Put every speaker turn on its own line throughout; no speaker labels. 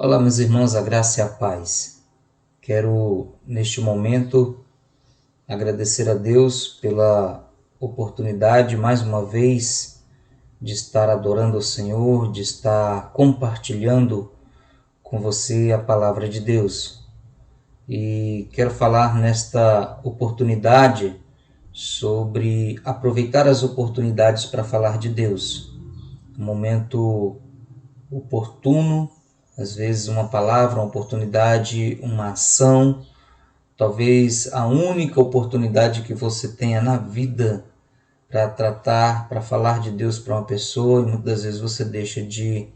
Olá, meus irmãos, a graça e a paz. Quero, neste momento, agradecer a Deus pela oportunidade, mais uma vez, de estar adorando ao Senhor, de estar compartilhando com você a palavra de Deus. E quero falar nesta oportunidade sobre aproveitar as oportunidades para falar de Deus. Um momento oportuno, às vezes uma palavra, uma oportunidade, uma ação, talvez a única oportunidade que você tenha na vida para tratar, para falar de Deus para uma pessoa, e muitas das vezes você deixa de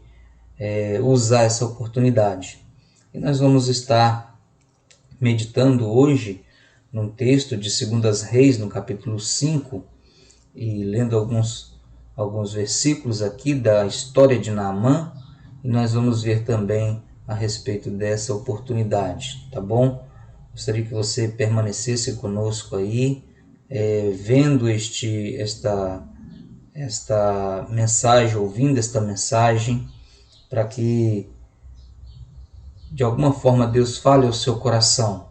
usar essa oportunidade. E nós vamos estar meditando hoje num texto de 2 Reis, no capítulo 5, e lendo alguns versículos aqui da história de Naamã, e nós vamos ver também a respeito dessa oportunidade, tá bom? Gostaria que você permanecesse conosco aí, vendo esta mensagem, ouvindo esta mensagem, para que de alguma forma Deus fale ao seu coração,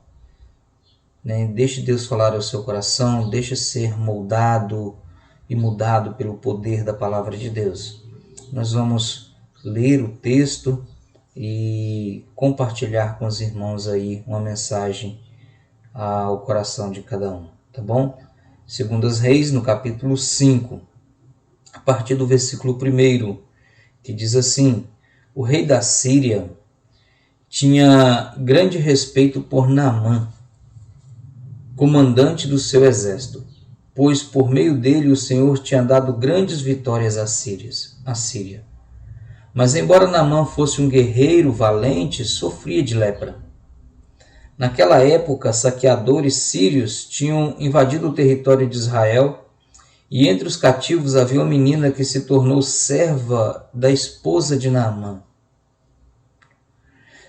né? Deixe Deus falar ao seu coração, deixe ser moldado e mudado pelo poder da palavra de Deus. Nós vamos ler o texto e compartilhar com os irmãos aí uma mensagem ao coração de cada um, tá bom? 2 Reis, no capítulo 5, a partir do versículo 1, que diz assim: o rei da Síria tinha grande respeito por Naamã, comandante do seu exército, pois por meio dele o Senhor tinha dado grandes vitórias à Síria. Mas embora Naamã fosse um guerreiro valente, sofria de lepra. Naquela época, saqueadores sírios tinham invadido o território de Israel, e entre os cativos havia uma menina que se tornou serva da esposa de Naamã.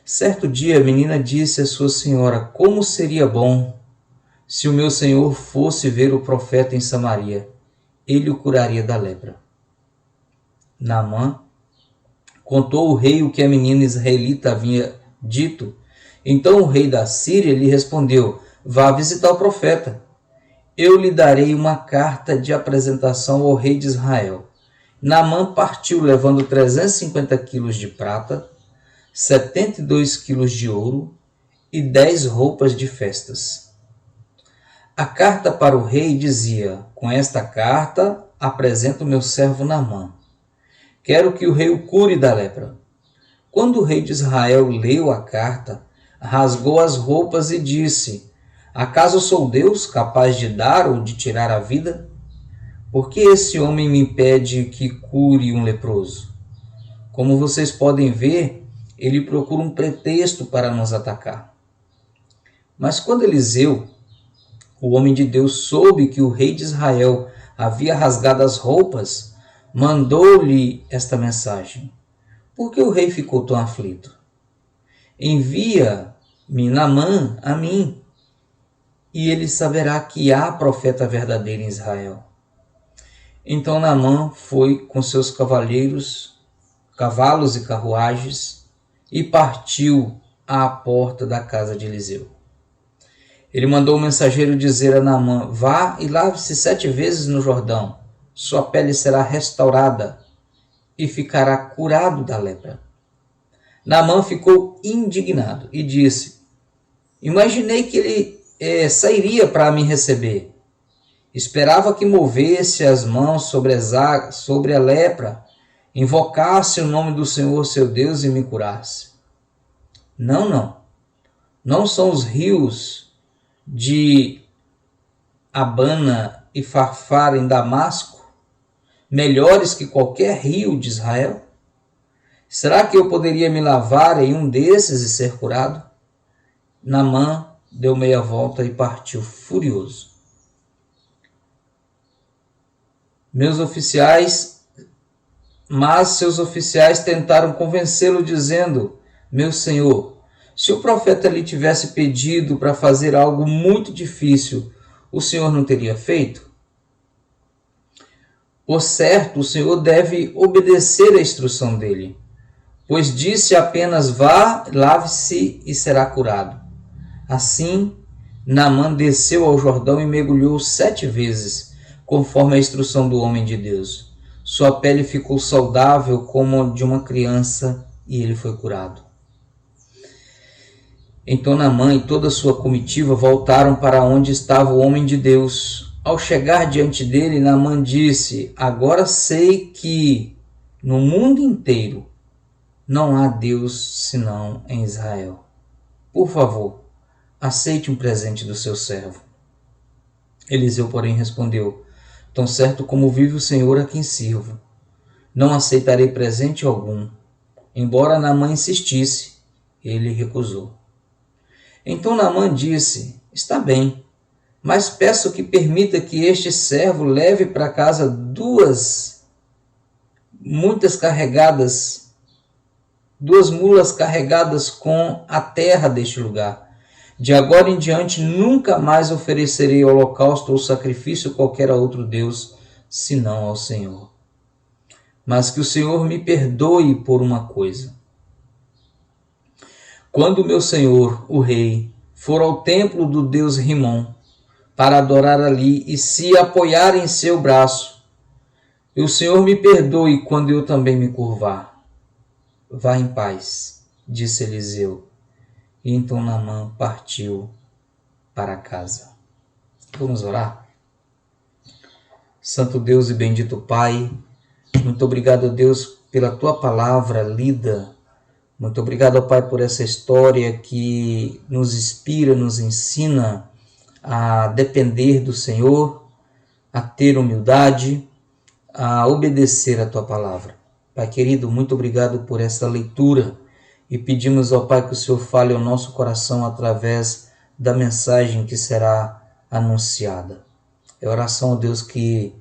Certo dia a menina disse à sua senhora: como seria bom se o meu senhor fosse ver o profeta em Samaria, ele o curaria da lepra. Naamã contou ao rei o que a menina israelita havia dito. Então o rei da Síria lhe respondeu: vá visitar o profeta. Eu lhe darei uma carta de apresentação ao rei de Israel. Naamã partiu levando 350 quilos de prata, 72 quilos de ouro e 10 roupas de festas. A carta para o rei dizia: com esta carta apresento meu servo Naamã. Quero que o rei o cure da lepra. Quando o rei de Israel leu a carta, rasgou as roupas e disse: acaso sou Deus capaz de dar ou de tirar a vida? Por que esse homem me pede que cure um leproso? Como vocês podem ver, ele procura um pretexto para nos atacar. Mas quando Eliseu, o homem de Deus, soube que o rei de Israel havia rasgado as roupas, mandou-lhe esta mensagem: por que o rei ficou tão aflito? Envia-me Naamã a mim, e ele saberá que há profeta verdadeiro em Israel. Então Naamã foi com seus cavalos e carruagens, e partiu à porta da casa de Eliseu. Ele mandou o mensageiro dizer a Naamã: vá e lave-se 7 vezes no Jordão, sua pele será restaurada e ficará curado da lepra. Naamã ficou indignado e disse: imaginei que ele sairia para me receber. Esperava que movesse as mãos sobre a lepra, invocasse o nome do Senhor seu Deus e me curasse. Não são os rios de Abana e Farfar em Damasco melhores que qualquer rio de Israel? Será que eu poderia me lavar em um desses e ser curado? Naamã deu meia volta e partiu furioso. Mas seus oficiais tentaram convencê-lo, dizendo: meu senhor, se o profeta lhe tivesse pedido para fazer algo muito difícil, o senhor não teria feito? Por certo, o senhor deve obedecer à instrução dele, pois disse apenas: vá, lave-se e será curado. Assim, Naamã desceu ao Jordão e mergulhou 7 vezes, conforme a instrução do homem de Deus. Sua pele ficou saudável como a de uma criança e ele foi curado. Então Naamã e toda a sua comitiva voltaram para onde estava o homem de Deus. Ao chegar diante dele, Naamã disse: agora sei que no mundo inteiro não há Deus senão em Israel. Por favor, aceite um presente do seu servo. Eliseu, porém, respondeu: tão certo como vive o Senhor a quem sirvo, não aceitarei presente algum. Embora Naamã insistisse, ele recusou. Então Naamã disse: está bem, mas peço que permita que este servo leve para casa 2 mulas carregadas com a terra deste lugar. De agora em diante nunca mais oferecerei holocausto ou sacrifício a qualquer outro Deus, senão ao Senhor. Mas que o Senhor me perdoe por uma coisa. Quando meu senhor, o rei, for ao templo do deus Rimon, para adorar ali e se apoiar em seu braço, e o Senhor me perdoe quando eu também me curvar. Vá em paz, disse Eliseu. E então Naamã partiu para casa. Vamos orar? Santo Deus e bendito Pai, muito obrigado, Deus, pela Tua palavra lida. Muito obrigado, Pai, por essa história que nos inspira, nos ensina a depender do Senhor, a ter humildade, a obedecer a Tua palavra. Pai querido, muito obrigado por essa leitura e pedimos ao Pai que o Senhor fale ao nosso coração através da mensagem que será anunciada. É a oração, ó Deus, que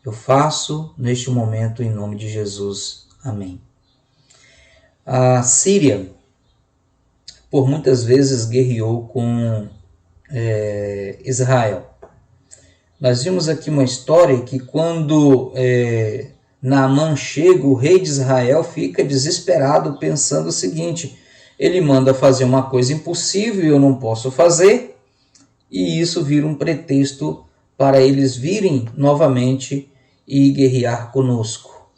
eu faço neste momento em nome de Jesus. Amém. A Síria, por muitas vezes, guerreou com Israel. Nós vimos aqui uma história que quando Naamã chega, o rei de Israel fica desesperado, pensando o seguinte: ele manda fazer uma coisa impossível e eu não posso fazer, e isso vira um pretexto para eles virem novamente e guerrear conosco.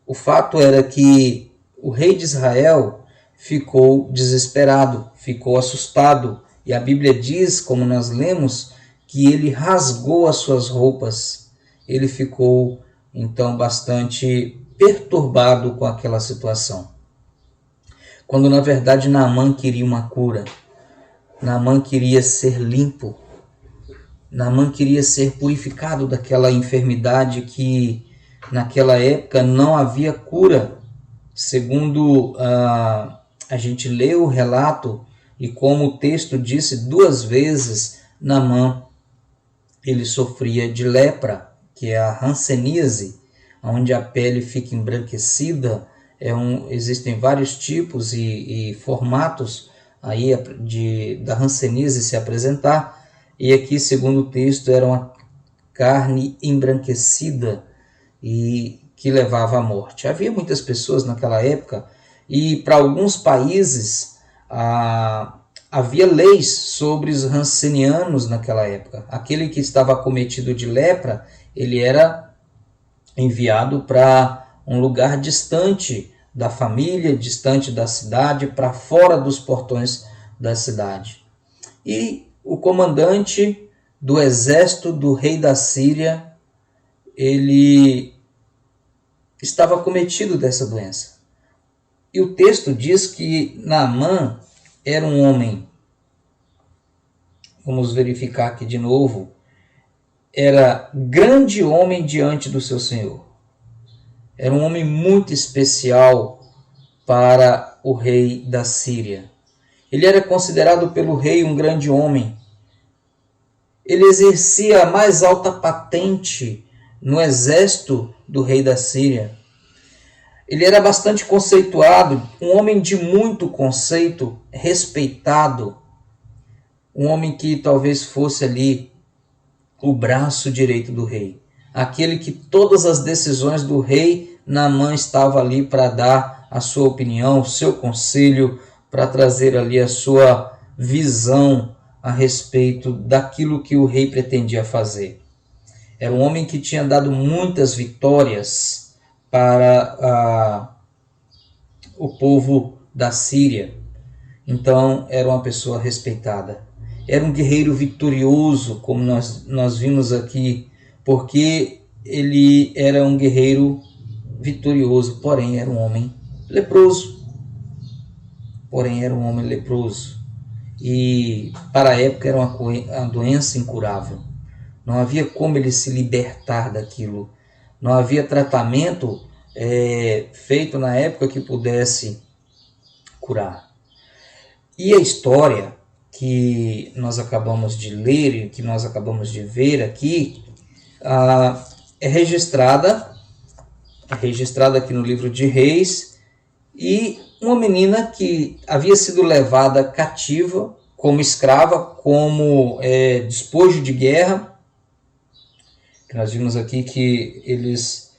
O fato era que o rei de Israel ficou desesperado, ficou assustado, e a Bíblia diz, como nós lemos, que ele rasgou as suas roupas. Ele ficou então bastante perturbado com aquela situação. Quando na verdade Naamã queria uma cura, Naamã queria ser limpo, Naamã queria ser purificado daquela enfermidade que naquela época não havia cura. Segundo a gente lê o relato e como o texto disse, 2 vezes Naamã ele sofria de lepra, que é a hanseníase, onde a pele fica embranquecida. Existem vários tipos e formatos aí da hanseníase se apresentar, e aqui, segundo o texto, era uma carne embranquecida e que levava à morte. Havia muitas pessoas naquela época, e para alguns países havia leis sobre os hansenianos naquela época. Aquele que estava acometido de lepra, ele era enviado para um lugar distante da família, distante da cidade, para fora dos portões da cidade. E o comandante do exército do rei da Síria, ele estava acometido dessa doença. E o texto diz que Naamã era um homem, vamos verificar aqui de novo, era grande homem diante do seu Senhor. Era um homem muito especial para o rei da Síria. Ele era considerado pelo rei um grande homem. Ele exercia a mais alta patente no exército do rei da Síria. Ele era bastante conceituado, um homem de muito conceito, respeitado, um homem que talvez fosse ali o braço direito do rei, aquele que todas as decisões do rei, Naamã estava ali para dar a sua opinião, o seu conselho, para trazer ali a sua visão a respeito daquilo que o rei pretendia fazer. Era um homem que tinha dado muitas vitórias para o povo da Síria. Então era uma pessoa respeitada. Era um guerreiro vitorioso, como nós vimos aqui, porque ele era um guerreiro vitorioso, porém era um homem leproso. E para a época era uma doença incurável. Não havia como ele se libertar daquilo. Não havia tratamento feito na época que pudesse curar. E a história que nós acabamos de ler e que nós acabamos de ver aqui é registrada aqui no livro de Reis, e uma menina que havia sido levada cativa como escrava, como despojo de guerra. Nós vimos aqui que eles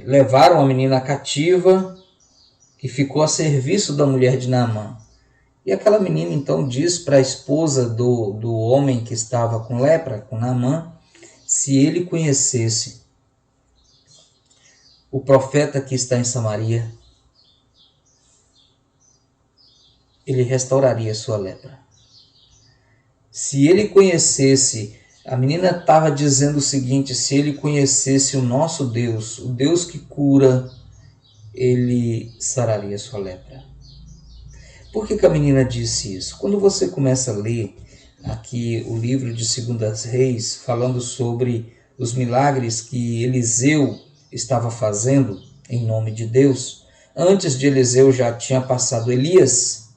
levaram a menina cativa e ficou a serviço da mulher de Naamã. E aquela menina então diz para a esposa do homem que estava com lepra, com Naamã, se ele conhecesse o profeta que está em Samaria, ele restauraria sua lepra. Se ele conhecesse, a menina estava dizendo o seguinte, se ele conhecesse o nosso Deus, o Deus que cura, ele sararia sua lepra. Por que a menina disse isso? Quando você começa a ler aqui o livro de 2 Reis, falando sobre os milagres que Eliseu estava fazendo em nome de Deus, antes de Eliseu já tinha passado Elias,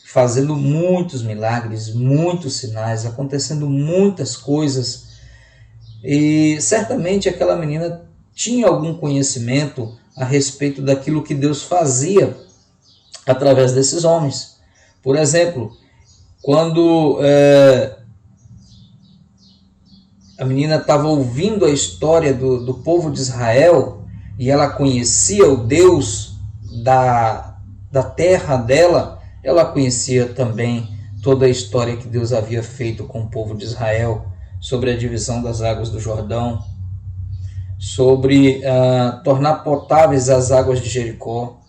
fazendo muitos milagres, muitos sinais, acontecendo muitas coisas, e certamente aquela menina tinha algum conhecimento a respeito daquilo que Deus fazia através desses homens. Por exemplo, quando a menina estava ouvindo a história do povo de Israel e ela conhecia o Deus da terra dela, ela conhecia também toda a história que Deus havia feito com o povo de Israel, sobre a divisão das águas do Jordão, sobre tornar potáveis as águas de Jericó,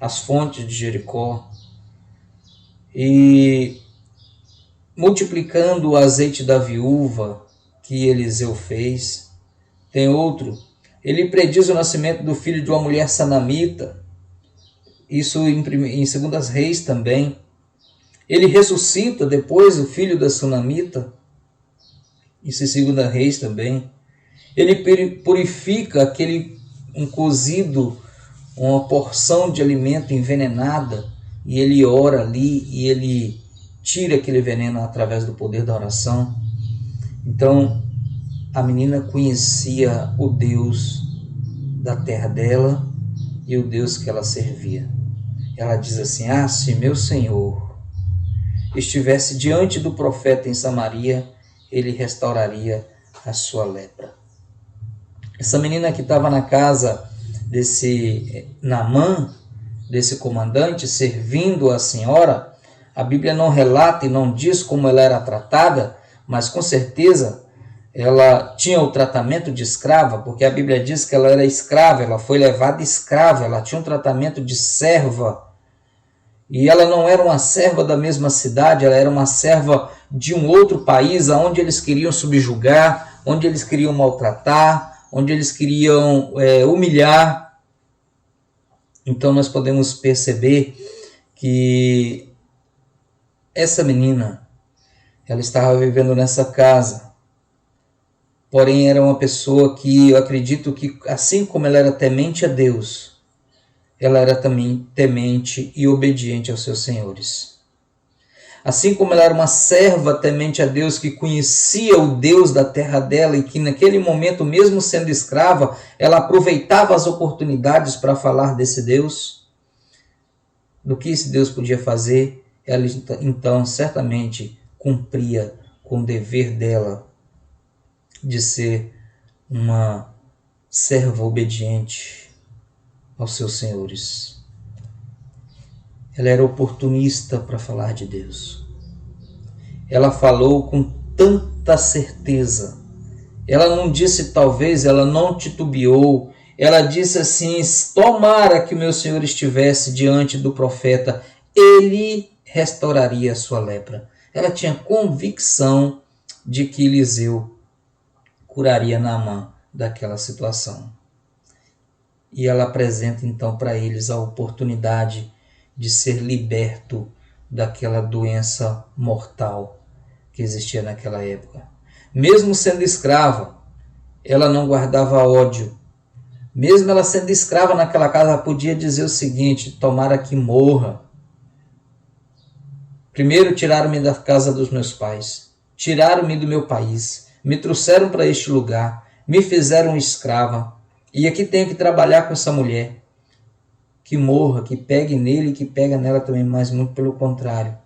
as fontes de Jericó, e multiplicando o azeite da viúva que Eliseu fez. Tem outro, ele prediz o nascimento do filho de uma mulher sanamita, isso em 2 Reis também. Ele ressuscita depois o filho da sunamita, isso em 2 Reis também. Ele purifica um cozido, uma porção de alimento envenenada, e ele ora ali e ele tira aquele veneno através do poder da oração. Então a menina conhecia o Deus da terra dela e o Deus que ela servia. Ela diz assim, se meu Senhor estivesse diante do profeta em Samaria, ele restauraria a sua lepra. Essa menina que estava na casa desse Naamã, desse comandante, servindo a senhora, a Bíblia não relata e não diz como ela era tratada, mas com certeza ela tinha o tratamento de escrava, porque a Bíblia diz que ela era escrava, ela foi levada escrava, ela tinha um tratamento de serva. E ela não era uma serva da mesma cidade, ela era uma serva de um outro país, onde eles queriam subjugar, onde eles queriam maltratar, onde eles queriam humilhar. Então nós podemos perceber que essa menina, ela estava vivendo nessa casa, porém era uma pessoa que eu acredito que, assim como ela era temente a Deus, ela era também temente e obediente aos seus senhores. Assim como ela era uma serva temente a Deus, que conhecia o Deus da terra dela e que naquele momento, mesmo sendo escrava, ela aproveitava as oportunidades para falar desse Deus, do que esse Deus podia fazer, ela então certamente cumpria com o dever dela de ser uma serva obediente aos seus senhores. Ela era oportunista para falar de Deus. Ela falou com tanta certeza. Ela não disse talvez, ela não titubeou. Ela disse assim: tomara que o meu senhor estivesse diante do profeta, ele restauraria a sua lepra. Ela tinha convicção de que Eliseu curaria Naamã daquela situação. E ela apresenta então para eles a oportunidade de ser liberto daquela doença mortal que existia naquela época. Mesmo sendo escrava, ela não guardava ódio. Mesmo ela sendo escrava naquela casa, ela podia dizer o seguinte: tomara que morra. Primeiro tiraram-me da casa dos meus pais, tiraram-me do meu país, me trouxeram para este lugar, me fizeram escrava, e aqui tenho que trabalhar com essa mulher. Que morra, que pegue nele e que pega nela também, mas muito pelo contrário.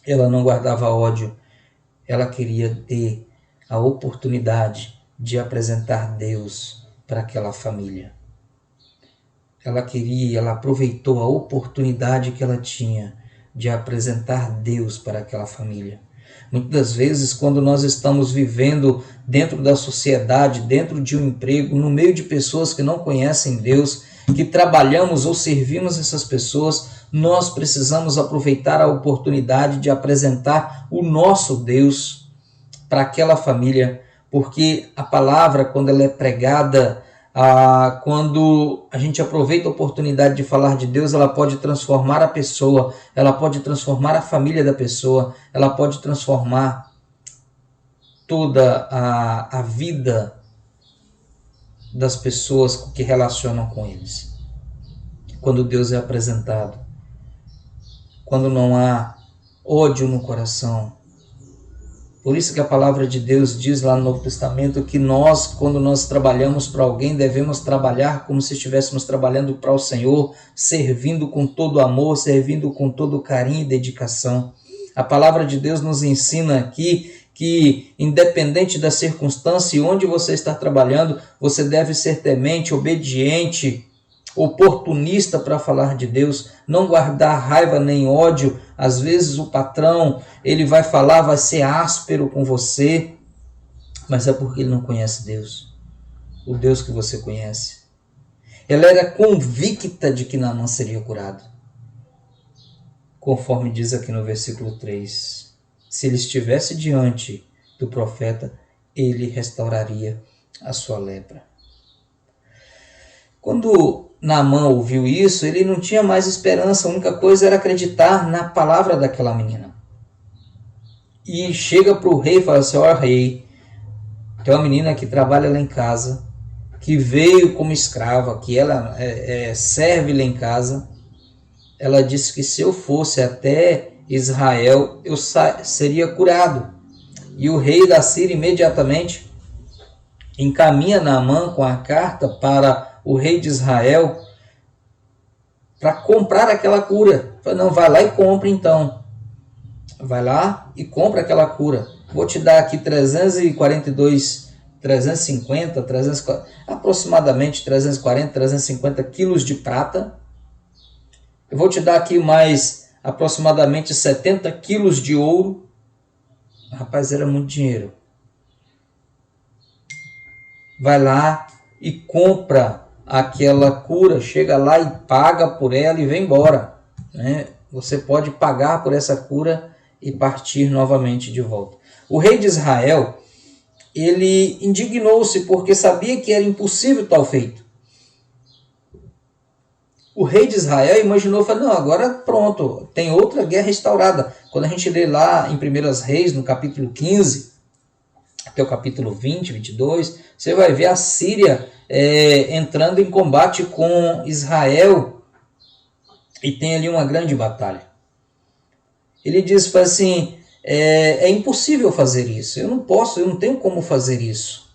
Ela não guardava ódio, ela queria ter a oportunidade de apresentar Deus para aquela família. Ela aproveitou a oportunidade que ela tinha de apresentar Deus para aquela família. Muitas das vezes, quando nós estamos vivendo dentro da sociedade, dentro de um emprego, no meio de pessoas que não conhecem Deus, que trabalhamos ou servimos essas pessoas, nós precisamos aproveitar a oportunidade de apresentar o nosso Deus para aquela família, porque a palavra, quando ela é pregada, quando a gente aproveita a oportunidade de falar de Deus, ela pode transformar a pessoa, ela pode transformar a família da pessoa, ela pode transformar toda a vida das pessoas que relacionam com eles. Quando Deus é apresentado, quando não há ódio no coração. Por isso que a palavra de Deus diz lá no Novo Testamento que nós, quando nós trabalhamos para alguém, devemos trabalhar como se estivéssemos trabalhando para o Senhor, servindo com todo amor, servindo com todo carinho e dedicação. A palavra de Deus nos ensina aqui que, independente da circunstância e onde você está trabalhando, você deve ser temente, obediente, oportunista para falar de Deus, não guardar raiva nem ódio. Às vezes o patrão, ele vai falar, vai ser áspero com você, mas é porque ele não conhece Deus, o Deus que você conhece. Ela era convicta de que Naamã seria curado, conforme diz aqui no versículo 3. Se ele estivesse diante do profeta, ele restauraria a sua lepra. Quando Naamã ouviu isso, ele não tinha mais esperança, a única coisa era acreditar na palavra daquela menina. E chega para o rei e fala assim: ó rei, tem uma menina que trabalha lá em casa, que veio como escrava, que ela serve lá em casa. Ela disse que se eu fosse até Israel, eu seria curado. E o rei da Síria imediatamente encaminha Naamã com a carta para o rei de Israel para comprar aquela cura. Fala, não, vai lá e compra então. Vai lá e compra aquela cura. Vou te dar aqui 350, aproximadamente 340, 350 quilos de prata. Eu vou te dar aqui mais aproximadamente 70 quilos de ouro. Rapaz, era muito dinheiro. Vai lá e compra aquela cura, chega lá e paga por ela e vem embora. Né? Você pode pagar por essa cura e partir novamente de volta. O rei de Israel, ele indignou-se porque sabia que era impossível tal feito. O rei de Israel imaginou, falou, não, agora pronto, tem outra guerra restaurada. Quando a gente lê lá em 1 Reis, no capítulo 15, até o capítulo 20, 22, você vai ver a Síria entrando em combate com Israel e tem ali uma grande batalha. Ele diz assim, é impossível fazer isso, eu não tenho como fazer isso.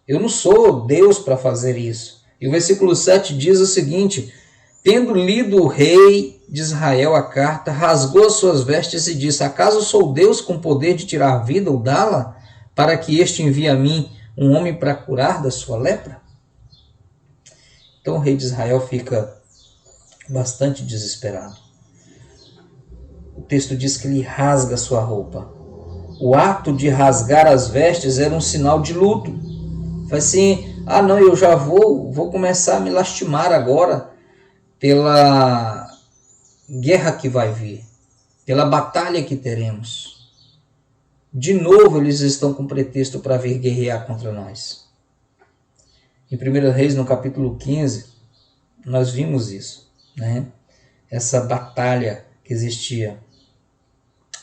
Eu não sou Deus para fazer isso. E o versículo 7 diz o seguinte, tendo lido o rei de Israel a carta, rasgou as suas vestes e disse, acaso sou Deus com poder de tirar vida ou dá-la, para que este envie a mim um homem para curar da sua lepra? Então o rei de Israel fica bastante desesperado. O texto diz que ele rasga sua roupa. O ato de rasgar as vestes era um sinal de luto. Foi assim, não, eu já vou começar a me lastimar agora pela guerra que vai vir, pela batalha que teremos. De novo eles estão com pretexto para vir guerrear contra nós. Em 1 Reis, no capítulo 15, nós vimos isso, né? Essa batalha que existia.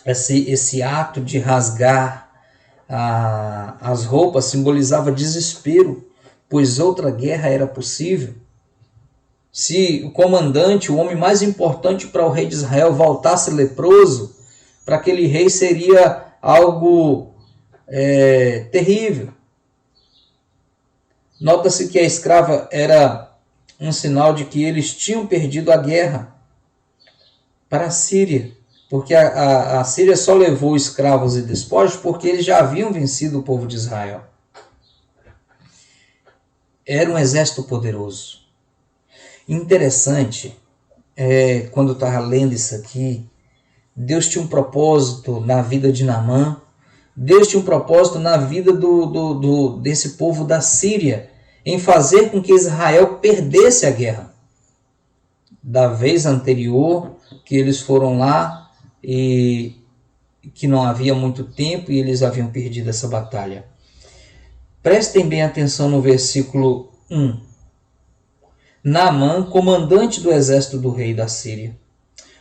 Esse ato de rasgar as roupas simbolizava desespero, pois outra guerra era possível. Se o comandante, o homem mais importante para o rei de Israel, voltasse leproso, para aquele rei seria algo terrível. Nota-se que a escrava era um sinal de que eles tinham perdido a guerra para a Síria, porque a Síria só levou escravos e despojos porque eles já haviam vencido o povo de Israel. Era um exército poderoso. Interessante, quando eu estava lendo isso aqui, Deus tinha um propósito na vida de Naamã, Deus tinha um propósito na vida desse povo da Síria, em fazer com que Israel perdesse a guerra. Da vez anterior, que eles foram lá e que não havia muito tempo e eles haviam perdido essa batalha. Prestem bem atenção no versículo 1. Naamã, comandante do exército do rei da Síria,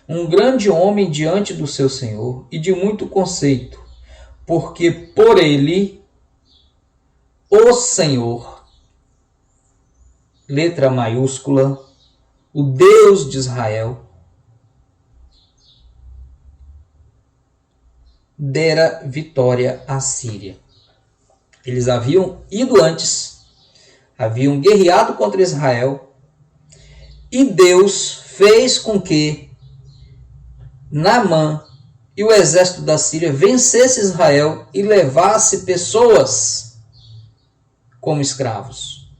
um grande homem diante do seu senhor e de muito conceito, porque por ele, o Senhor, letra maiúscula, o Deus de Israel, dera vitória à Síria. Eles haviam ido antes, haviam guerreado contra Israel, e Deus fez com que Naamã e o exército da Síria vencesse Israel e levasse pessoas como escravos.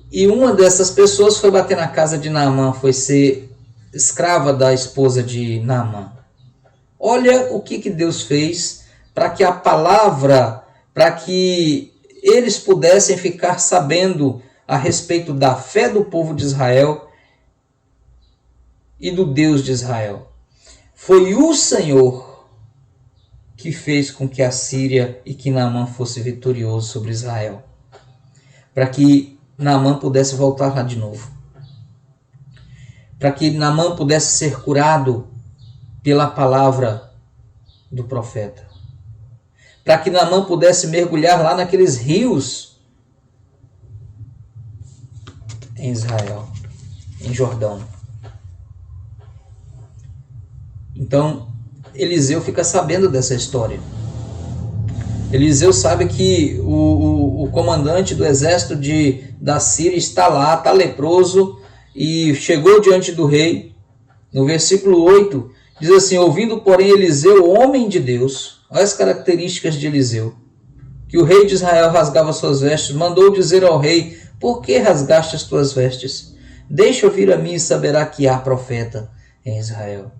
E uma dessas pessoas foi bater na casa de Naamã, foi ser escrava da esposa de Naamã. Olha o que Deus fez para que a palavra, para que eles pudessem ficar sabendo a respeito da fé do povo de Israel e do Deus de Israel. Foi o Senhor que fez com que a Síria e que Naamã fosse vitorioso sobre Israel, para que Naamã pudesse voltar lá de novo, para que Naamã pudesse ser curado pela palavra do profeta, para que Naamã pudesse mergulhar lá naqueles rios em Israel, em Jordão. Então, Eliseu fica sabendo dessa história. Eliseu sabe que o comandante do exército da Síria está lá, está leproso, e chegou diante do rei. No versículo 8, diz assim: ouvindo, porém, Eliseu, homem de Deus, olha as características de Eliseu, que o rei de Israel rasgava suas vestes, mandou dizer ao rei: por que rasgaste as tuas vestes? Deixa eu vir a mim e saberá que há profeta em Israel.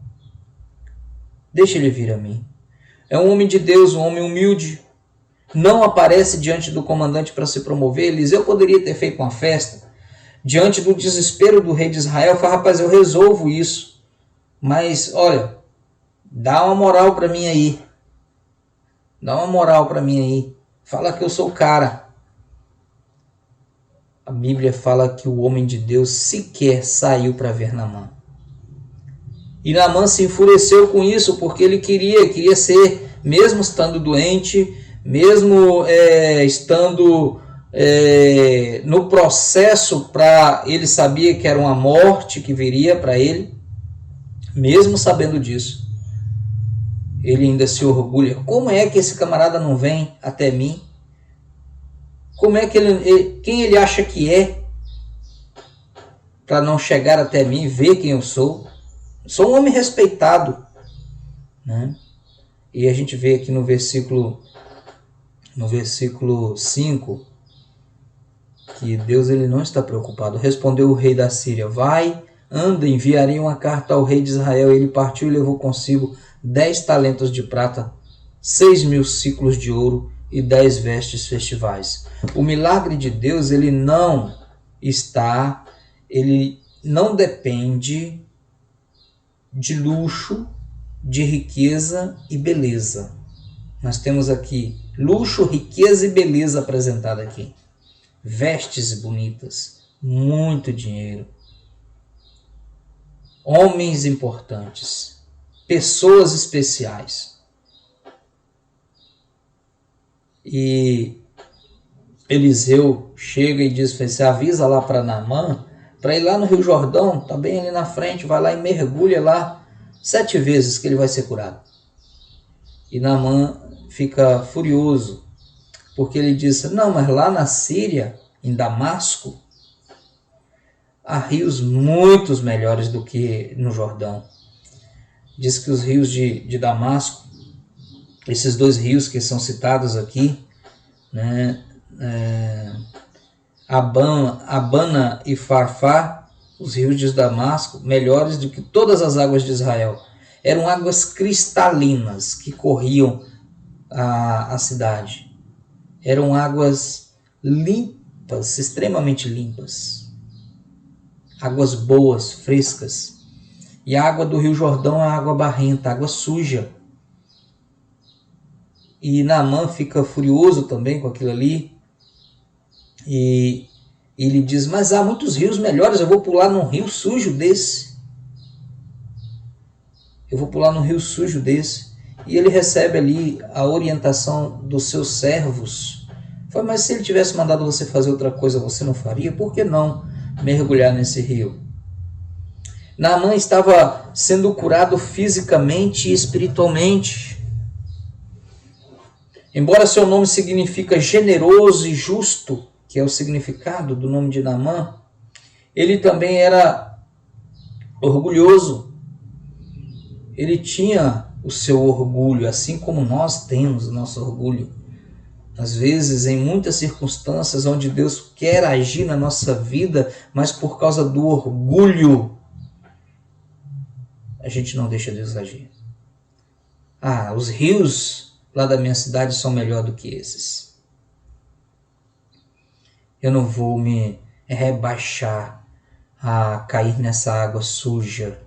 Deixa ele vir a mim. É um homem de Deus, um homem humilde. Não aparece diante do comandante para se promover. Eliseu poderia ter feito uma festa. Diante do desespero do rei de Israel, fala: rapaz, eu resolvo isso. Mas, olha, dá uma moral para mim aí. Dá uma moral para mim aí. Fala que eu sou o cara. A Bíblia fala que o homem de Deus sequer saiu para ver Naamã. E Naamã se enfureceu com isso, porque ele queria ser, mesmo estando doente, mesmo estando no processo, ele sabia que era uma morte que viria para ele, mesmo sabendo disso, ele ainda se orgulha. Como é que esse camarada não vem até mim? Como é que quem ele acha que é para não chegar até mim e ver quem eu sou? Sou um homem respeitado, né? E a gente vê aqui no versículo 5, que Deus ele não está preocupado. Respondeu o rei da Síria: vai, anda, enviarei uma carta ao rei de Israel. Ele partiu e levou consigo 10 talentos de prata, 6.000 ciclos de ouro e 10 vestes festivais. O milagre de Deus ele não depende de luxo, de riqueza e beleza. Nós temos aqui luxo, riqueza e beleza apresentada aqui. Vestes bonitas, muito dinheiro, homens importantes, pessoas especiais. E Eliseu chega e diz: você avisa lá para Naamã para ir lá no Rio Jordão, está bem ali na frente, vai lá e mergulha lá 7 vezes que ele vai ser curado. E Naamã fica furioso, porque ele diz: não, mas lá na Síria, em Damasco, há rios muito melhores do que no Jordão. Diz que os rios de Damasco, esses 2 rios que são citados aqui, né, Abana e Farfá, os rios de Damasco, melhores do que todas as águas de Israel. Eram águas cristalinas que corriam a cidade. Eram águas limpas, extremamente limpas. Águas boas, frescas. E a água do Rio Jordão é água barrenta, água suja. E Naamã fica furioso também com aquilo ali. E ele diz: mas há muitos rios melhores, eu vou pular num rio sujo desse. Eu vou pular num rio sujo desse. E ele recebe ali a orientação dos seus servos. Foi, mas se ele tivesse mandado você fazer outra coisa, você não faria? Por que não mergulhar nesse rio? Naamã estava sendo curado fisicamente e espiritualmente. Embora seu nome significa generoso e justo, que é o significado do nome de Naamã, ele também era orgulhoso. Ele tinha o seu orgulho, assim como nós temos o nosso orgulho. Às vezes, em muitas circunstâncias onde Deus quer agir na nossa vida, mas por causa do orgulho, a gente não deixa Deus agir. Os rios lá da minha cidade são melhor do que esses. Eu não vou me rebaixar a cair nessa água suja.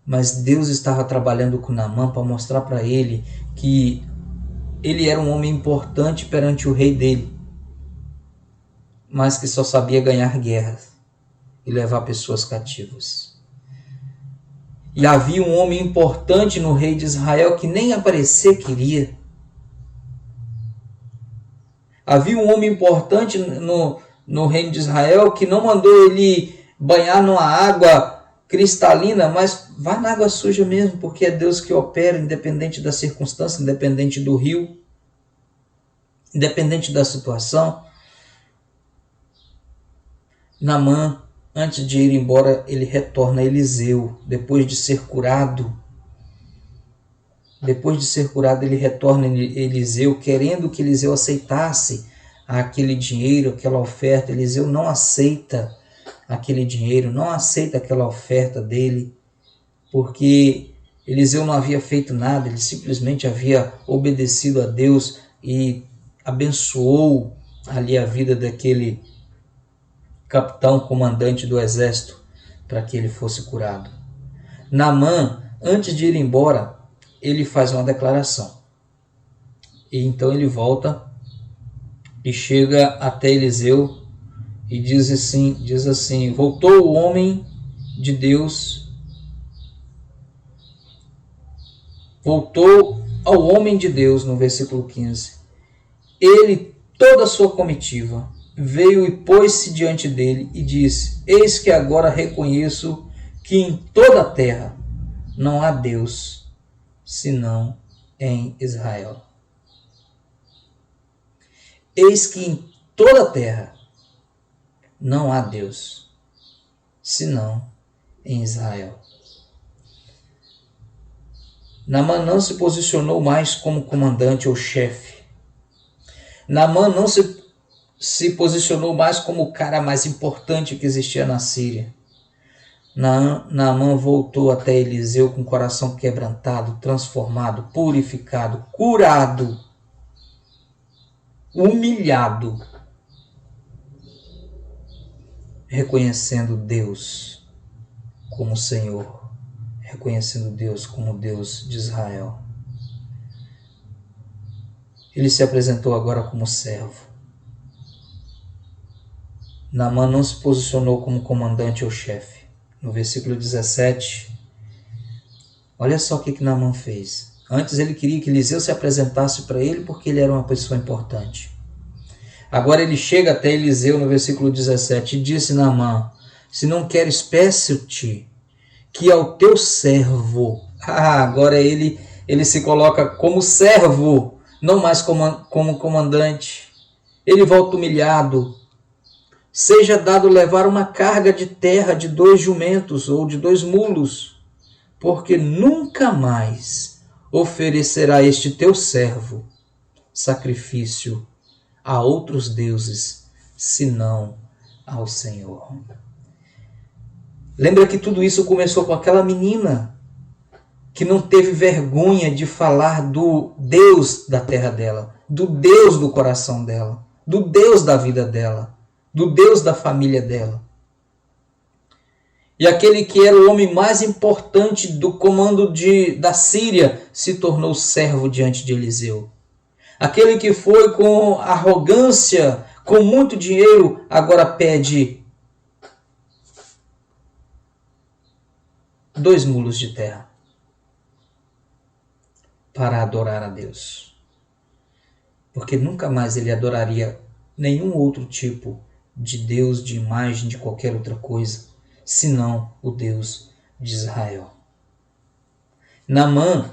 Mas Deus estava trabalhando com Naamã para mostrar para ele que ele era um homem importante perante o rei dele, mas que só sabia ganhar guerras e levar pessoas cativas. E havia um homem importante no rei de Israel que nem aparecer queria. Havia um homem importante no reino de Israel que não mandou ele banhar numa água cristalina, mas vai na água suja mesmo, porque é Deus que opera, independente da circunstância, independente do rio, independente da situação. Naamã, antes de ir embora, ele retorna a Eliseu, depois de ser curado. Depois de ser curado, ele retorna a Eliseu, querendo que Eliseu aceitasse aquele dinheiro, aquela oferta. Eliseu não aceita aquele dinheiro, não aceita aquela oferta dele, porque Eliseu não havia feito nada, ele simplesmente havia obedecido a Deus e abençoou ali a vida daquele capitão, comandante do exército, para que ele fosse curado. Naamã, antes de ir embora, ele faz uma declaração. E então ele volta e chega até Eliseu e diz assim: voltou o homem de Deus, voltou ao homem de Deus, no versículo 15. Ele, toda a sua comitiva, veio e pôs-se diante dele e disse: eis que agora reconheço que em toda a terra não há Deus, senão em Israel. Eis que em toda a terra não há Deus, senão em Israel. Naamã não se posicionou mais como comandante ou chefe. Naamã não se se posicionou mais como o cara mais importante que existia na Síria. Naamã voltou até Eliseu com o coração quebrantado, transformado, purificado, curado, humilhado, reconhecendo Deus como Senhor, reconhecendo Deus como Deus de Israel. Ele se apresentou agora como servo. Naamã não se posicionou como comandante ou chefe. No versículo 17, olha só o que Naamã fez. Antes ele queria que Eliseu se apresentasse para ele porque ele era uma pessoa importante. Agora ele chega até Eliseu no versículo 17 e disse: Naamã, se não queres, peço-te que ao teu servo... agora ele se coloca como servo, não mais como comandante. Ele volta humilhado. Seja dado levar uma carga de terra de 2 jumentos ou de 2 mulos, porque nunca mais oferecerá este teu servo sacrifício a outros deuses, senão ao Senhor. Lembra que tudo isso começou com aquela menina que não teve vergonha de falar do Deus da terra dela, do Deus do coração dela, do Deus da vida dela, do Deus da família dela. E aquele que era o homem mais importante do comando da Síria se tornou servo diante de Eliseu. Aquele que foi com arrogância, com muito dinheiro, agora pede 2 mulos de terra para adorar a Deus. Porque nunca mais ele adoraria nenhum outro tipo de Deus, de imagem, de qualquer outra coisa, senão o Deus de Israel. Naamã,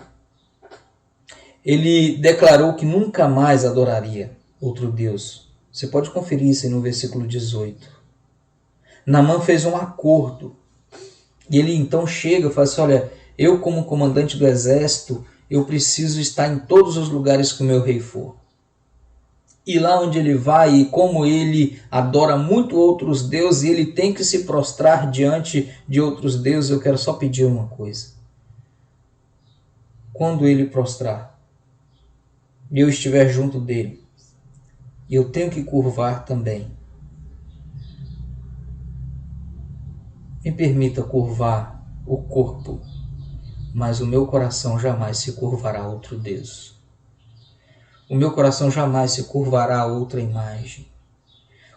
ele declarou que nunca mais adoraria outro Deus. Você pode conferir isso aí no versículo 18. Naamã fez um acordo. E ele então chega e fala assim: olha, eu como comandante do exército, eu preciso estar em todos os lugares que o meu rei for. E lá onde ele vai, e como ele adora muito outros deuses, e ele tem que se prostrar diante de outros deuses, eu quero só pedir uma coisa. Quando ele prostrar, e eu estiver junto dele, e eu tenho que curvar também, me permita curvar o corpo, mas o meu coração jamais se curvará a outro Deus. O meu coração jamais se curvará a outra imagem.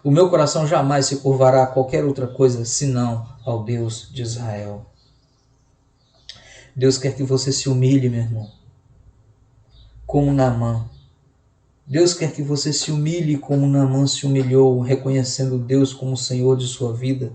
O meu coração jamais se curvará a qualquer outra coisa senão ao Deus de Israel. Deus quer que você se humilhe, meu irmão, como Naamã. Deus quer que você se humilhe como Naamã se humilhou, reconhecendo Deus como o Senhor de sua vida.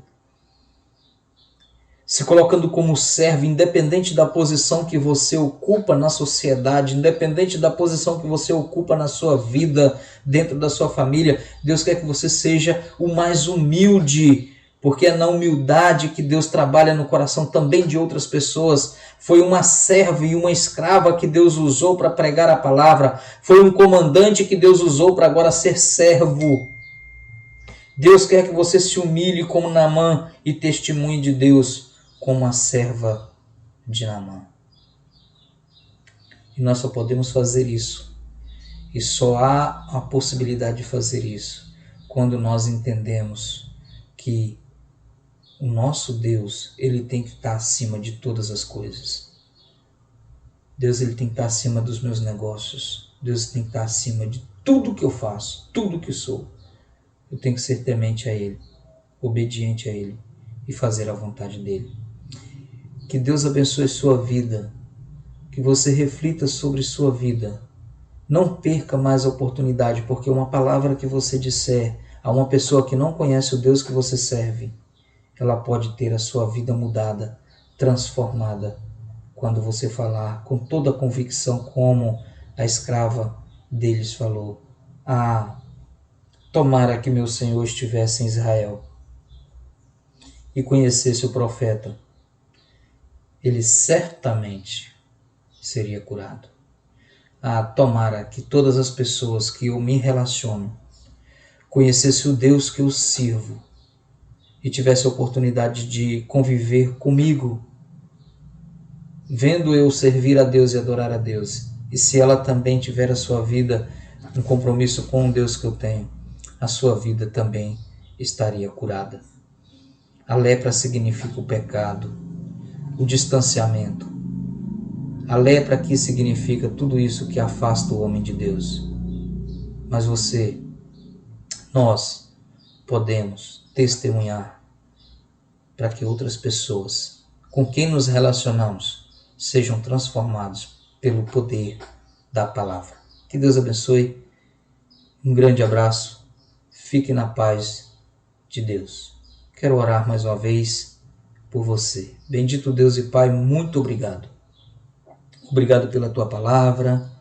Se colocando como servo, independente da posição que você ocupa na sociedade, independente da posição que você ocupa na sua vida, dentro da sua família, Deus quer que você seja o mais humilde, porque é na humildade que Deus trabalha no coração também de outras pessoas. Foi uma serva e uma escrava que Deus usou para pregar a palavra, foi um comandante que Deus usou para agora ser servo. Deus quer que você se humilhe como Naamã e testemunhe de Deus como a serva de Naamã. E nós só podemos fazer isso. E só há a possibilidade de fazer isso quando nós entendemos que o nosso Deus, ele tem que estar acima de todas as coisas. Deus, ele tem que estar acima dos meus negócios. Deus tem que estar acima de tudo que eu faço, tudo que sou. Eu tenho que ser temente a ele, obediente a ele e fazer a vontade dele. Que Deus abençoe sua vida, que você reflita sobre sua vida. Não perca mais a oportunidade, porque uma palavra que você disser a uma pessoa que não conhece o Deus que você serve, ela pode ter a sua vida mudada, transformada, quando você falar com toda a convicção, como a escrava deles falou: tomara que meu Senhor estivesse em Israel e conhecesse o profeta, ele certamente seria curado. Tomara que todas as pessoas que eu me relaciono conhecesse o Deus que eu sirvo e tivesse a oportunidade de conviver comigo, vendo eu servir a Deus e adorar a Deus, e se ela também tiver a sua vida um compromisso com o Deus que eu tenho, a sua vida também estaria curada. A lepra significa o pecado, o distanciamento. A lepra aqui significa tudo isso que afasta o homem de Deus. Mas nós podemos testemunhar para que outras pessoas com quem nos relacionamos sejam transformados pelo poder da palavra. Que Deus abençoe. Um grande abraço. Fique na paz de Deus. Quero orar mais uma vez por você. Bendito Deus e Pai, muito obrigado. Obrigado pela tua palavra.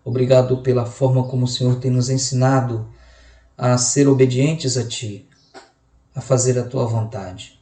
Obrigado pela forma como o Senhor tem nos ensinado a ser obedientes a Ti, a fazer a Tua vontade.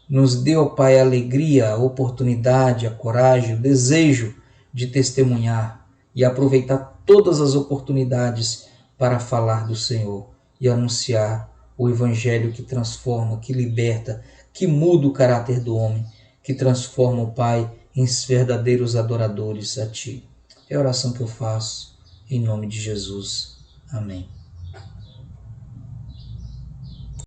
Nos dê, ó Pai, a alegria, a oportunidade, a coragem, o desejo de testemunhar e aproveitar todas as oportunidades para falar do Senhor e anunciar o Evangelho que transforma, que liberta, que muda o caráter do homem, que transforma o Pai em verdadeiros adoradores a Ti. É a oração que eu faço em nome de Jesus. Amém.